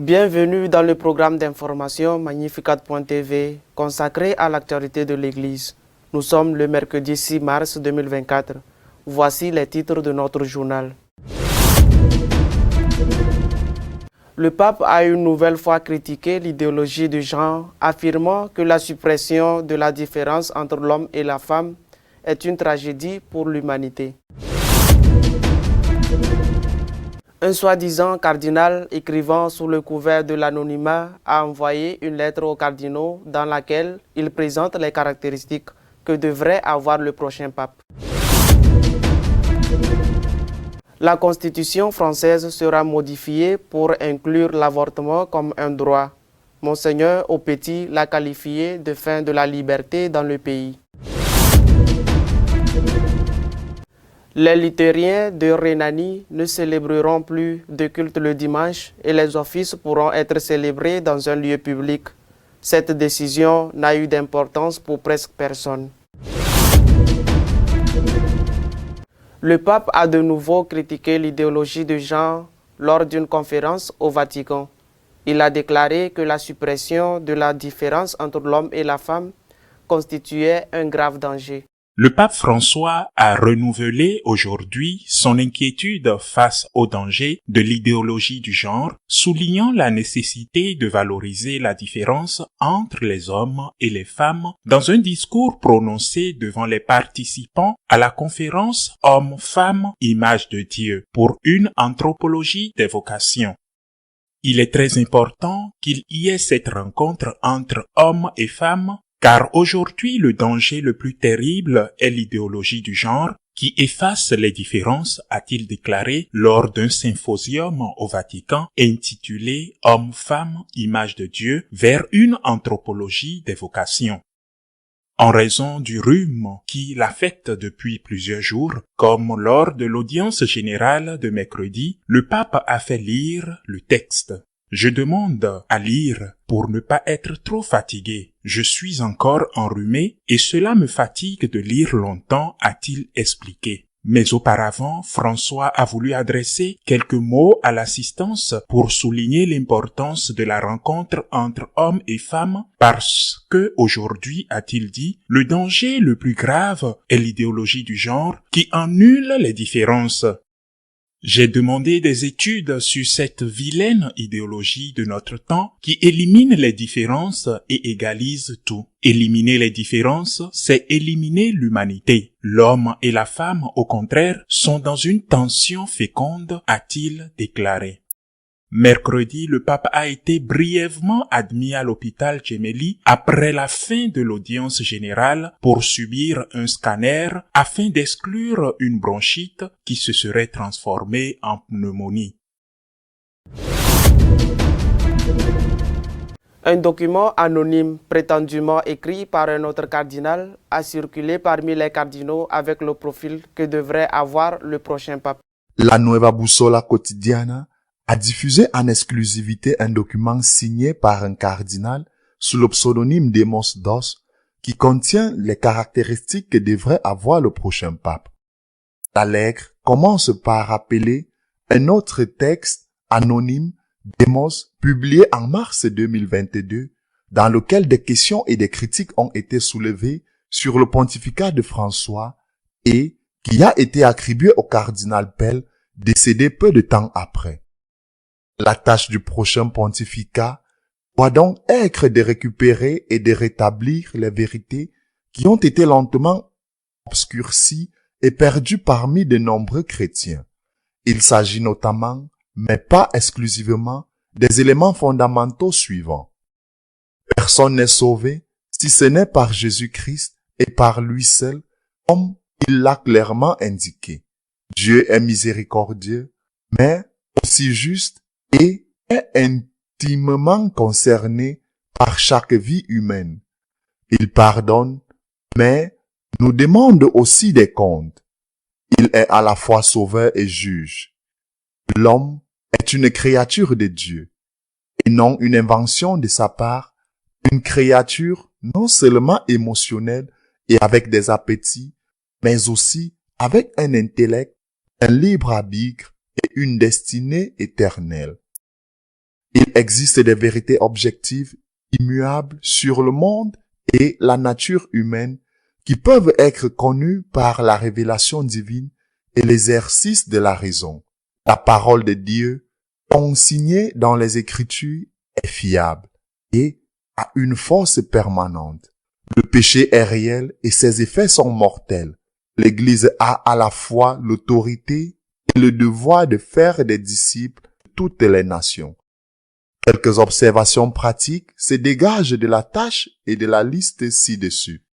Bienvenue dans le programme d'information Magnificat.tv consacré à l'actualité de l'Église. Nous sommes le mercredi 6 mars 2024. Voici les titres de notre journal. Le pape a une nouvelle fois critiqué l'idéologie du genre, affirmant que la suppression de la différence entre l'homme et la femme est une tragédie pour l'humanité. Un soi-disant cardinal écrivant sous le couvert de l'anonymat a envoyé une lettre aux cardinaux dans laquelle il présente les caractéristiques que devrait avoir le prochain pape. La Constitution française sera modifiée pour inclure l'avortement comme un droit. Monseigneur Aupetit l'a qualifié de fin de la liberté dans le pays. Les luthériens de Rhénanie ne célébreront plus de culte le dimanche et les offices pourront être célébrés dans un lieu public. Cette décision n'a eu d'importance pour presque personne. Le pape a de nouveau critiqué l'idéologie de genre lors d'une conférence au Vatican. Il a déclaré que la suppression de la différence entre l'homme et la femme constituait un grave danger. Le pape François a renouvelé aujourd'hui son inquiétude face au danger de l'idéologie du genre, soulignant la nécessité de valoriser la différence entre les hommes et les femmes dans un discours prononcé devant les participants à la conférence Hommes-Femmes, Image de Dieu pour une anthropologie des vocations. Il est très important qu'il y ait cette rencontre entre hommes et femmes, car aujourd'hui le danger le plus terrible est l'idéologie du genre qui efface les différences, a-t-il déclaré lors d'un symposium au Vatican intitulé Hommes-Femmes, Image de Dieu vers une anthropologie des vocations. En raison du rhume qui l'affecte depuis plusieurs jours, comme lors de l'audience générale de mercredi, le pape a fait lire le texte. Je demande à lire pour ne pas être trop fatigué. Je suis encore enrhumé et cela me fatigue de lire longtemps, a-t-il expliqué. Mais auparavant, François a voulu adresser quelques mots à l'assistance pour souligner l'importance de la rencontre entre hommes et femmes parce que aujourd'hui, a-t-il dit, le danger le plus grave est l'idéologie du genre qui annule les différences. J'ai demandé des études sur cette vilaine idéologie de notre temps qui élimine les différences et égalise tout. Éliminer les différences, c'est éliminer l'humanité. L'homme et la femme, au contraire, sont dans une tension féconde, a-t-il déclaré. Mercredi, le pape a été brièvement admis à l'hôpital Gemelli après la fin de l'audience générale pour subir un scanner afin d'exclure une bronchite qui se serait transformée en pneumonie. Un document anonyme prétendument écrit par un autre cardinal a circulé parmi les cardinaux avec le profil que devrait avoir le prochain pape. La Nueva Bussola Quotidiana a diffusé en exclusivité un document signé par un cardinal sous le pseudonyme Demos Dos qui contient les caractéristiques que devrait avoir le prochain pape. La lettre commence par rappeler un autre texte anonyme Demos publié en mars 2022 dans lequel des questions et des critiques ont été soulevées sur le pontificat de François et qui a été attribué au cardinal Pell décédé peu de temps après. La tâche du prochain pontificat doit donc être de récupérer et de rétablir les vérités qui ont été lentement obscurcies et perdues parmi de nombreux chrétiens. Il s'agit notamment, mais pas exclusivement, des éléments fondamentaux suivants. Personne n'est sauvé si ce n'est par Jésus-Christ et par lui seul, comme il l'a clairement indiqué. Dieu est miséricordieux, mais aussi juste et est intimement concerné par chaque vie humaine. Il pardonne, mais nous demande aussi des comptes. Il est à la fois sauveur et juge. L'homme est une créature de Dieu, et non une invention de sa part, une créature non seulement émotionnelle et avec des appétits, mais aussi avec un intellect, un libre arbitre et une destinée éternelle. Il existe des vérités objectives, immuables sur le monde et la nature humaine qui peuvent être connues par la révélation divine et l'exercice de la raison. La parole de Dieu, consignée dans les Écritures, est fiable et a une force permanente. Le péché est réel et ses effets sont mortels. L'Église a à la fois l'autorité et le devoir de faire des disciples de toutes les nations. Quelques observations pratiques se dégagent de la tâche et de la liste ci-dessus.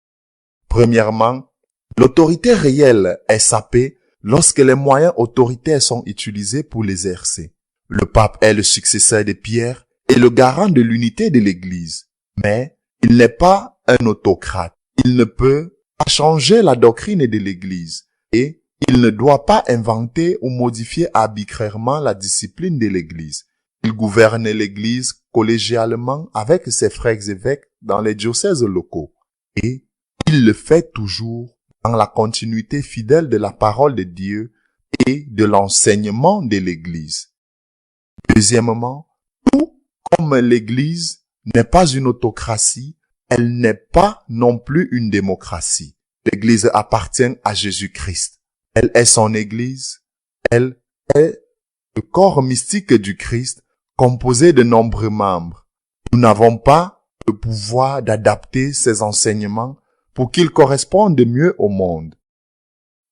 Premièrement, l'autorité réelle est sapée lorsque les moyens autoritaires sont utilisés pour l'exercer. Le pape est le successeur de Pierre et le garant de l'unité de l'Église. Mais il n'est pas un autocrate. Il ne peut pas changer la doctrine de l'Église et il ne doit pas inventer ou modifier arbitrairement la discipline de l'Église. Il gouverne l'Église collégialement avec ses frères évêques dans les diocèses locaux et il le fait toujours dans la continuité fidèle de la parole de Dieu et de l'enseignement de l'Église. Deuxièmement, tout comme l'Église n'est pas une autocratie, elle n'est pas non plus une démocratie. L'Église appartient à Jésus-Christ. Elle est son Église. Elle est le corps mystique du Christ, composé de nombreux membres. Nous n'avons pas le pouvoir d'adapter ces enseignements pour qu'ils correspondent mieux au monde.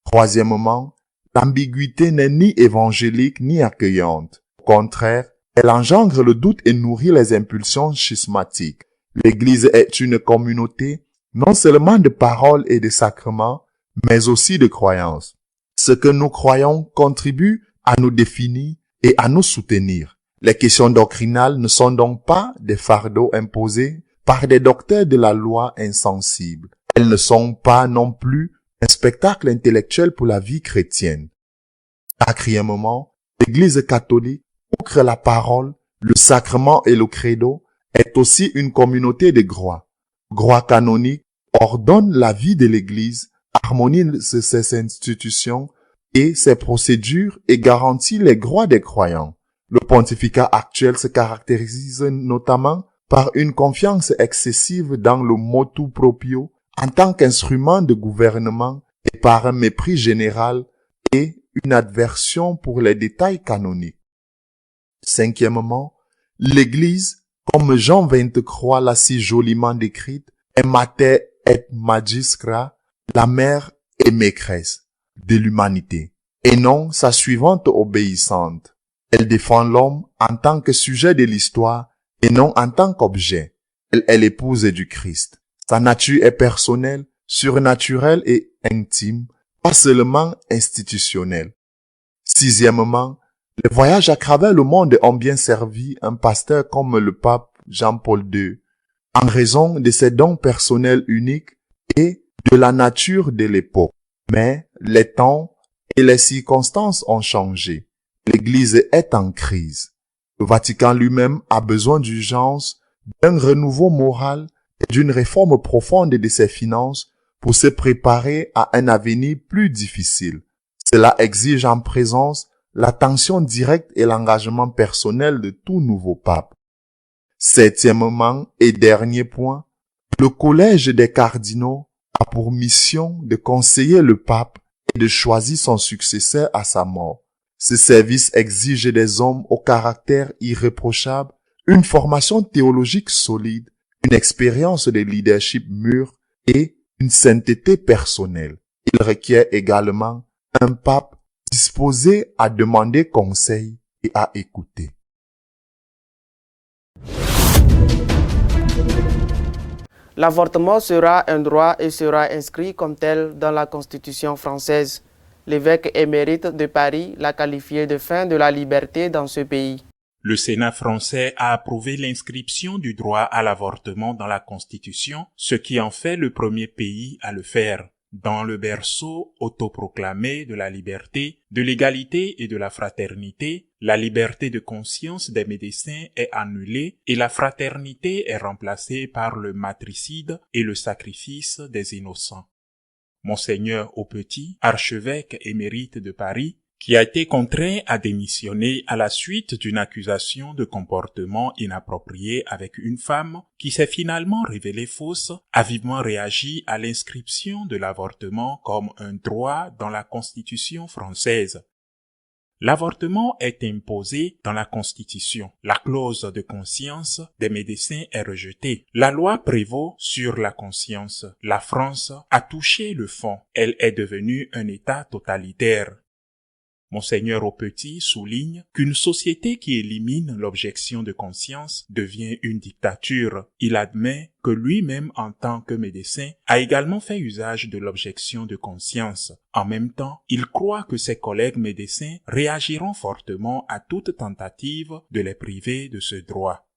Troisièmement, l'ambiguïté n'est ni évangélique ni accueillante. Au contraire, elle engendre le doute et nourrit les impulsions schismatiques. L'Église est une communauté non seulement de paroles et de sacrements, mais aussi de croyances. Ce que nous croyons contribue à nous définir et à nous soutenir. Les questions doctrinales ne sont donc pas des fardeaux imposés par des docteurs de la loi insensibles. Elles ne sont pas non plus un spectacle intellectuel pour la vie chrétienne. Quatrièmement, l'Église catholique, outre la parole, le sacrement et le credo, est aussi une communauté de droits. Droit canonique ordonne la vie de l'Église, harmonise ses institutions et ses procédures et garantit les droits des croyants. Le pontificat actuel se caractérise notamment par une confiance excessive dans le motu proprio en tant qu'instrument de gouvernement et par un mépris général et une aversion pour les détails canoniques. Cinquièmement, l'Église, comme Jean XXIII l'a si joliment décrite, est mater et magistra, la mère et maîtresse de l'humanité, et non sa suivante obéissante. Elle défend l'homme en tant que sujet de l'histoire et non en tant qu'objet. Elle est l'épouse du Christ. Sa nature est personnelle, surnaturelle et intime, pas seulement institutionnelle. Sixièmement, les voyages à travers le monde ont bien servi un pasteur comme le pape Jean-Paul II, en raison de ses dons personnels uniques et de la nature de l'époque. Mais les temps et les circonstances ont changé. L'Église est en crise. Le Vatican lui-même a besoin d'urgence d'un renouveau moral et d'une réforme profonde de ses finances pour se préparer à un avenir plus difficile. Cela exige en présence l'attention directe et l'engagement personnel de tout nouveau pape. Septièmement et dernier point, le collège des cardinaux a pour mission de conseiller le pape et de choisir son successeur à sa mort. Ce service exige des hommes au caractère irréprochable, une formation théologique solide, une expérience de leadership mûre et une sainteté personnelle. Il requiert également un pape disposé à demander conseil et à écouter. L'avortement sera un droit et sera inscrit comme tel dans la Constitution française. L'évêque émérite de Paris l'a qualifié de fin de la liberté dans ce pays. Le Sénat français a approuvé l'inscription du droit à l'avortement dans la Constitution, ce qui en fait le premier pays à le faire. Dans le berceau autoproclamé de la liberté, de l'égalité et de la fraternité, la liberté de conscience des médecins est annulée et la fraternité est remplacée par le matricide et le sacrifice des innocents. Monseigneur Aupetit, archevêque émérite de Paris, qui a été contraint à démissionner à la suite d'une accusation de comportement inapproprié avec une femme qui s'est finalement révélée fausse, a vivement réagi à l'inscription de l'avortement comme un droit dans la Constitution française. L'avortement est imposé dans la Constitution. La clause de conscience des médecins est rejetée. La loi prévaut sur la conscience. La France a touché le fond. Elle est devenue un État totalitaire. Monseigneur Aupetit souligne qu'une société qui élimine l'objection de conscience devient une dictature. Il admet que lui-même, en tant que médecin, a également fait usage de l'objection de conscience. En même temps, il croit que ses collègues médecins réagiront fortement à toute tentative de les priver de ce droit.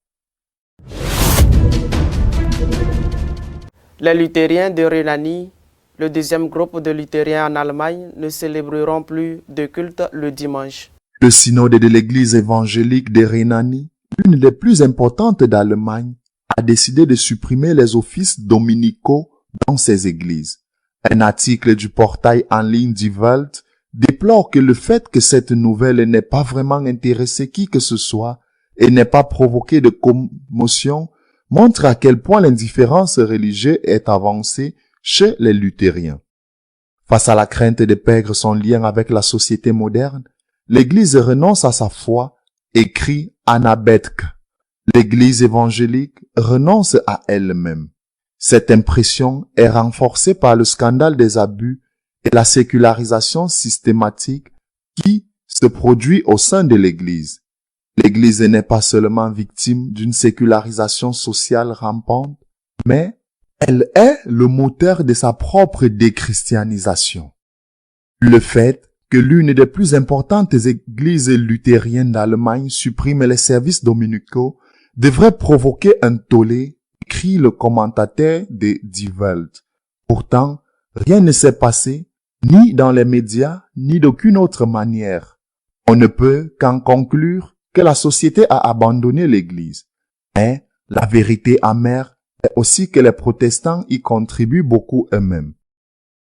Les luthériens de Rhénanie, le deuxième groupe de luthériens en Allemagne, ne célébreront plus de culte le dimanche. Le synode de l'Église évangélique de Rhénanie, l'une des plus importantes d'Allemagne, a décidé de supprimer les offices dominicaux dans ses églises. Un article du portail en ligne Die Welt déplore que le fait que cette nouvelle n'ait pas vraiment intéressé qui que ce soit et n'ait pas provoqué de commotion montre à quel point l'indifférence religieuse est avancée chez les luthériens. Face à la crainte de perdre son lien avec la société moderne, l'Église renonce à sa foi, écrit Anna Bethke. L'Église évangélique renonce à elle-même. Cette impression est renforcée par le scandale des abus et la sécularisation systématique qui se produit au sein de l'Église. L'Église n'est pas seulement victime d'une sécularisation sociale rampante, mais elle est le moteur de sa propre déchristianisation. Le fait que l'une des plus importantes églises luthériennes d'Allemagne supprime les services dominicaux devrait provoquer un tollé, écrit le commentateur de Die Welt. Pourtant, rien ne s'est passé, ni dans les médias, ni d'aucune autre manière. On ne peut qu'en conclure que la société a abandonné l'Église. Mais la vérité amère est aussi que les protestants y contribuent beaucoup eux-mêmes.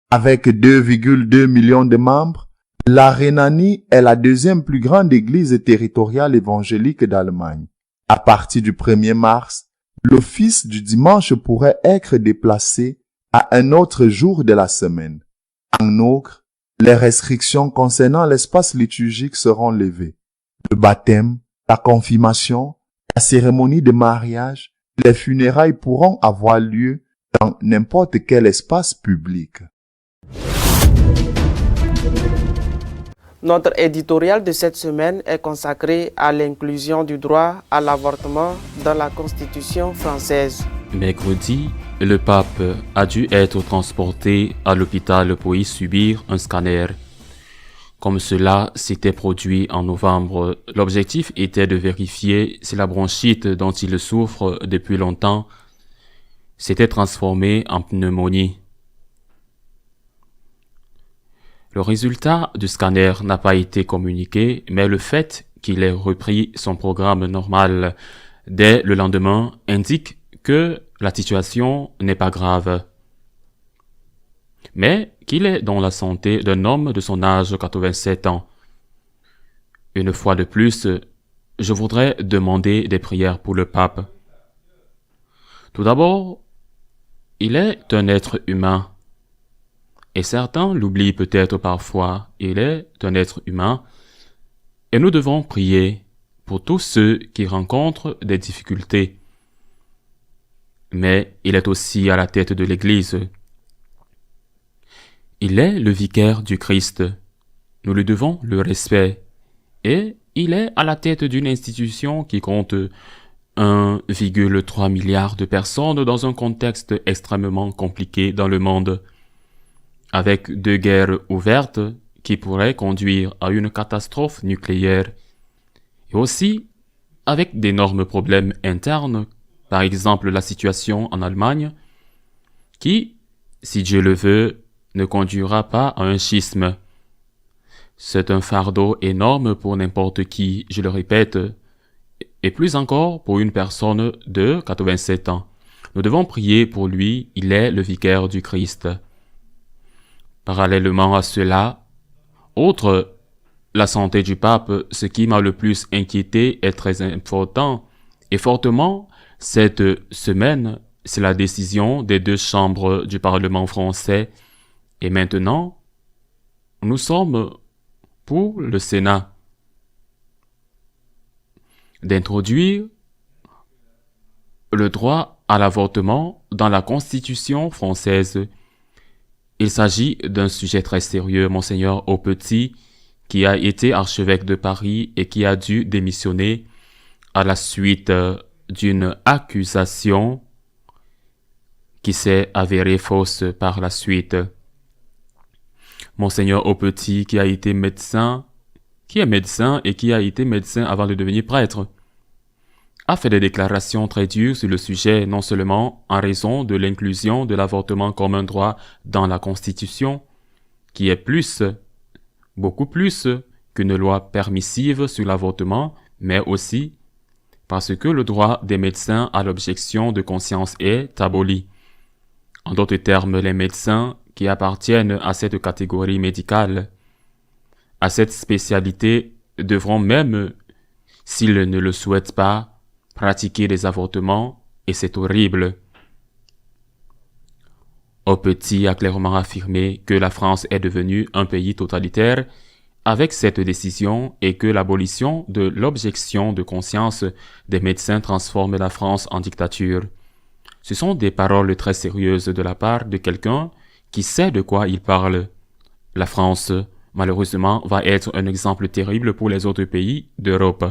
Avec 2,2 millions de membres, la Rhénanie est la deuxième plus grande église territoriale évangélique d'Allemagne. À partir du 1er mars, l'office du dimanche pourrait être déplacé à un autre jour de la semaine. En outre, les restrictions concernant l'espace liturgique seront levées. Le baptême, la confirmation, la cérémonie de mariage, les funérailles pourront avoir lieu dans n'importe quel espace public. Notre éditorial de cette semaine est consacré à l'inclusion du droit à l'avortement dans la Constitution française. Mercredi, le pape a dû être transporté à l'hôpital pour y subir un scanner. Comme cela s'était produit en novembre, l'objectif était de vérifier si la bronchite dont il souffre depuis longtemps s'était transformée en pneumonie. Le résultat du scanner n'a pas été communiqué, mais le fait qu'il ait repris son programme normal dès le lendemain indique que la situation n'est pas grave, mais qu'il est dans la santé d'un homme de son âge, 87 ans. Une fois de plus, je voudrais demander des prières pour le pape. Tout d'abord, il est un être humain. Et certains l'oublient peut-être parfois, il est un être humain, et nous devons prier pour tous ceux qui rencontrent des difficultés. Mais il est aussi à la tête de l'Église. Il est le vicaire du Christ. Nous lui devons le respect. Et il est à la tête d'une institution qui compte 1,3 milliard de personnes dans un contexte extrêmement compliqué dans le monde, avec 2 guerres ouvertes qui pourraient conduire à une catastrophe nucléaire, et aussi avec d'énormes problèmes internes, par exemple la situation en Allemagne, qui, si Dieu le veut, ne conduira pas à un schisme. C'est un fardeau énorme pour n'importe qui, je le répète, et plus encore pour une personne de 87 ans. Nous devons prier pour lui, il est le vicaire du Christ. Parallèlement à cela, autre la santé du pape, ce qui m'a le plus inquiété est très important et fortement cette semaine, c'est la décision des deux chambres du Parlement français. Et maintenant, nous sommes pour le Sénat d'introduire le droit à l'avortement dans la Constitution française. Il s'agit d'un sujet très sérieux, Monseigneur Aupetit, qui a été archevêque de Paris et qui a dû démissionner à la suite d'une accusation qui s'est avérée fausse par la suite. Monseigneur Aupetit, qui est médecin et qui a été médecin avant de devenir prêtre, a fait des déclarations très dures sur le sujet, non seulement en raison de l'inclusion de l'avortement comme un droit dans la Constitution, qui est beaucoup plus qu'une loi permissive sur l'avortement, mais aussi parce que le droit des médecins à l'objection de conscience est aboli. En d'autres termes, les médecins qui appartiennent à cette catégorie médicale, à cette spécialité, devront même, s'ils ne le souhaitent pas, pratiquer des avortements, et c'est horrible. Aupetit a clairement affirmé que la France est devenue un pays totalitaire avec cette décision et que l'abolition de l'objection de conscience des médecins transforme la France en dictature. Ce sont des paroles très sérieuses de la part de quelqu'un qui sait de quoi il parle. La France, malheureusement, va être un exemple terrible pour les autres pays d'Europe.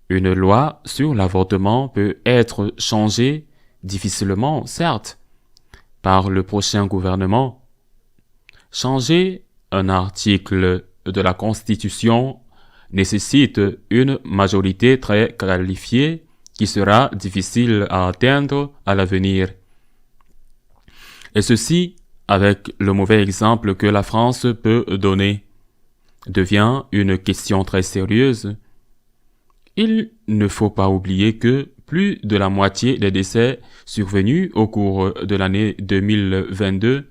Une loi sur l'avortement peut être changée difficilement, certes, par le prochain gouvernement. Changer un article de la Constitution nécessite une majorité très qualifiée qui sera difficile à atteindre à l'avenir. Et ceci, avec le mauvais exemple que la France peut donner, devient une question très sérieuse. Il ne faut pas oublier que plus de la moitié des décès survenus au cours de l'année 2022,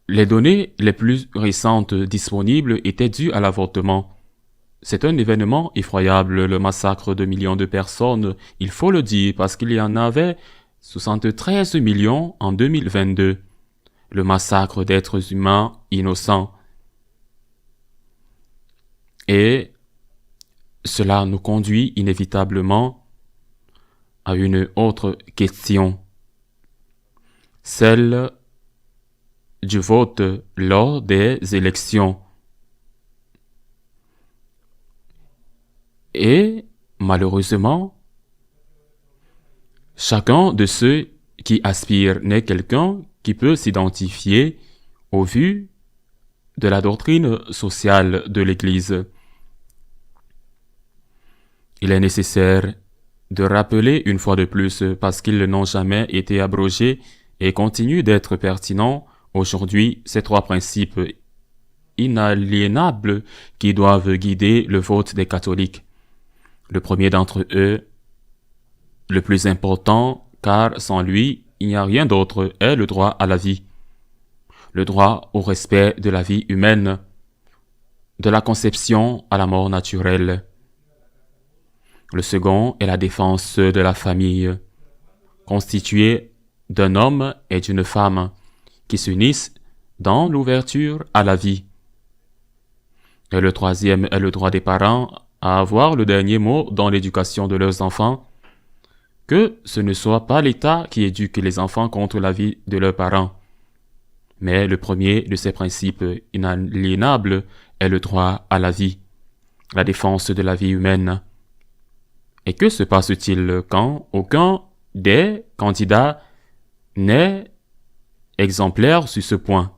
les données les plus récentes disponibles étaient dues à l'avortement. C'est un événement effroyable, le massacre de millions de personnes, il faut le dire, parce qu'il y en avait 73 millions en 2022. Le massacre d'êtres humains innocents. Et cela nous conduit inévitablement à une autre question, celle du vote lors des élections. Et malheureusement, chacun de ceux qui aspirent n'est quelqu'un qui peut s'identifier au vu de la doctrine sociale de l'Église. Il est nécessaire de rappeler une fois de plus, parce qu'ils n'ont jamais été abrogés et continuent d'être pertinents aujourd'hui, ces trois principes inaliénables qui doivent guider le vote des catholiques. Le premier d'entre eux, le plus important, car sans lui, il n'y a rien d'autre, est le droit à la vie. Le droit au respect de la vie humaine, de la conception à la mort naturelle. Le second est la défense de la famille, constituée d'un homme et d'une femme qui s'unissent dans l'ouverture à la vie. Et le troisième est le droit des parents à avoir le dernier mot dans l'éducation de leurs enfants, que ce ne soit pas l'État qui éduque les enfants contre la vie de leurs parents. Mais le premier de ces principes inaliénables est le droit à la vie, la défense de la vie humaine. Et que se passe-t-il quand aucun des candidats n'est exemplaire sur ce point,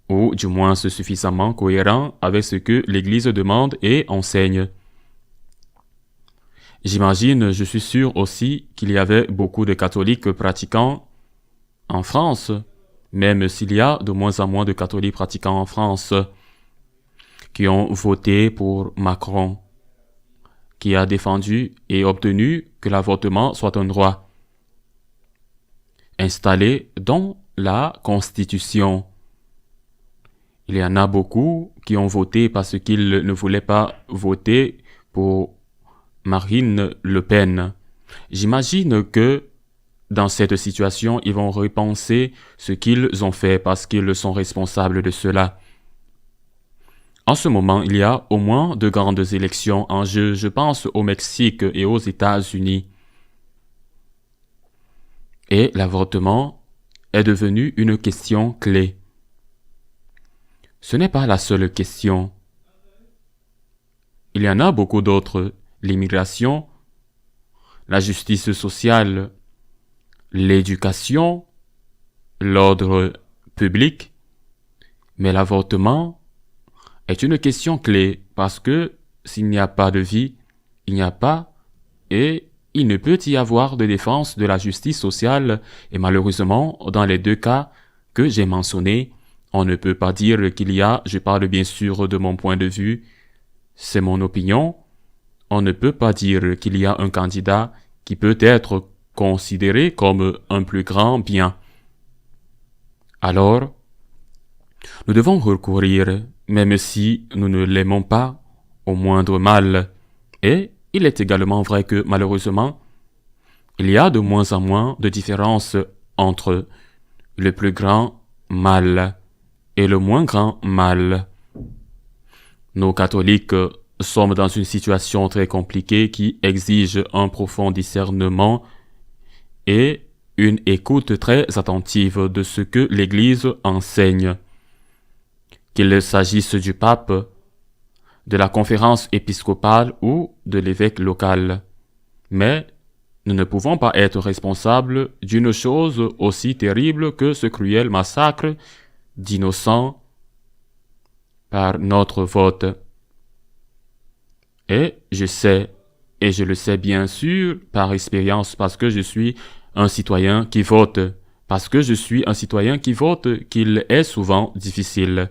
ou du moins suffisamment cohérent avec ce que l'Église demande et enseigne? J'imagine, je suis sûr aussi qu'il y avait beaucoup de catholiques pratiquants en France, même s'il y a de moins en moins de catholiques pratiquants en France, qui ont voté pour Macron, qui a défendu et obtenu que l'avortement soit un droit installé dans la Constitution. Il y en a beaucoup qui ont voté parce qu'ils ne voulaient pas voter pour Marine Le Pen. J'imagine que dans cette situation, ils vont repenser ce qu'ils ont fait parce qu'ils sont responsables de cela. En ce moment, il y a au moins de grandes élections en jeu. Je pense au Mexique et aux États-Unis. Et l'avortement est devenu une question clé. Ce n'est pas la seule question. Il y en a beaucoup d'autres. L'immigration, la justice sociale, l'éducation, l'ordre public. Mais l'avortement est une question clé parce que s'il n'y a pas de vie, il n'y a pas et il ne peut y avoir de défense de la justice sociale et malheureusement, dans les deux cas que j'ai mentionnés, on ne peut pas dire qu'il y a, je parle bien sûr de mon point de vue, c'est mon opinion, on ne peut pas dire qu'il y a un candidat qui peut être considéré comme un plus grand bien. Alors, nous devons recourir, même si nous ne l'aimons pas, au moindre mal. Et il est également vrai que, malheureusement, il y a de moins en moins de différence entre le plus grand mal et le moins grand mal. Nous, catholiques, sommes dans une situation très compliquée qui exige un profond discernement et une écoute très attentive de ce que l'Église enseigne. Qu'il s'agisse du pape, de la conférence épiscopale ou de l'évêque local. Mais nous ne pouvons pas être responsables d'une chose aussi terrible que ce cruel massacre d'innocents par notre vote. Et je sais, et je le sais bien sûr par expérience parce que je suis un citoyen qui vote, qu'il est souvent difficile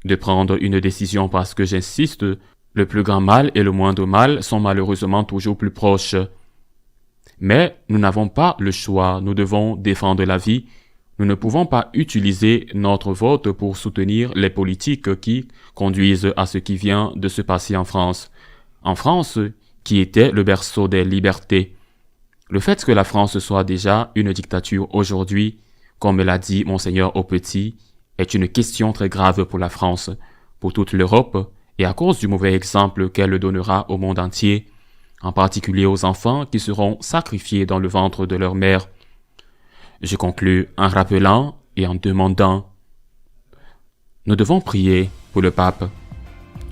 de prendre une décision parce que j'insiste, le plus grand mal et le moindre mal sont malheureusement toujours plus proches. Mais nous n'avons pas le choix, nous devons défendre la vie. Nous ne pouvons pas utiliser notre vote pour soutenir les politiques qui conduisent à ce qui vient de se passer en France. En France, qui était le berceau des libertés. Le fait que la France soit déjà une dictature aujourd'hui, comme l'a dit Monseigneur Aupetit, est une question très grave pour la France, pour toute l'Europe, et à cause du mauvais exemple qu'elle donnera au monde entier, en particulier aux enfants qui seront sacrifiés dans le ventre de leur mère. Je conclus en rappelant et en demandant. Nous devons prier pour le pape,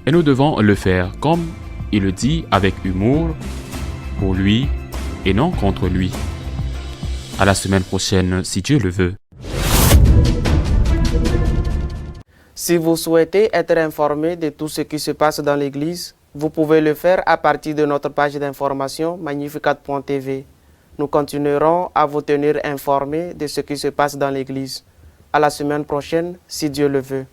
et nous devons le faire comme il le dit avec humour, pour lui et non contre lui. À la semaine prochaine, si Dieu le veut. Si vous souhaitez être informé de tout ce qui se passe dans l'Église, vous pouvez le faire à partir de notre page d'information magnificat.tv. Nous continuerons à vous tenir informés de ce qui se passe dans l'Église. À la semaine prochaine, si Dieu le veut.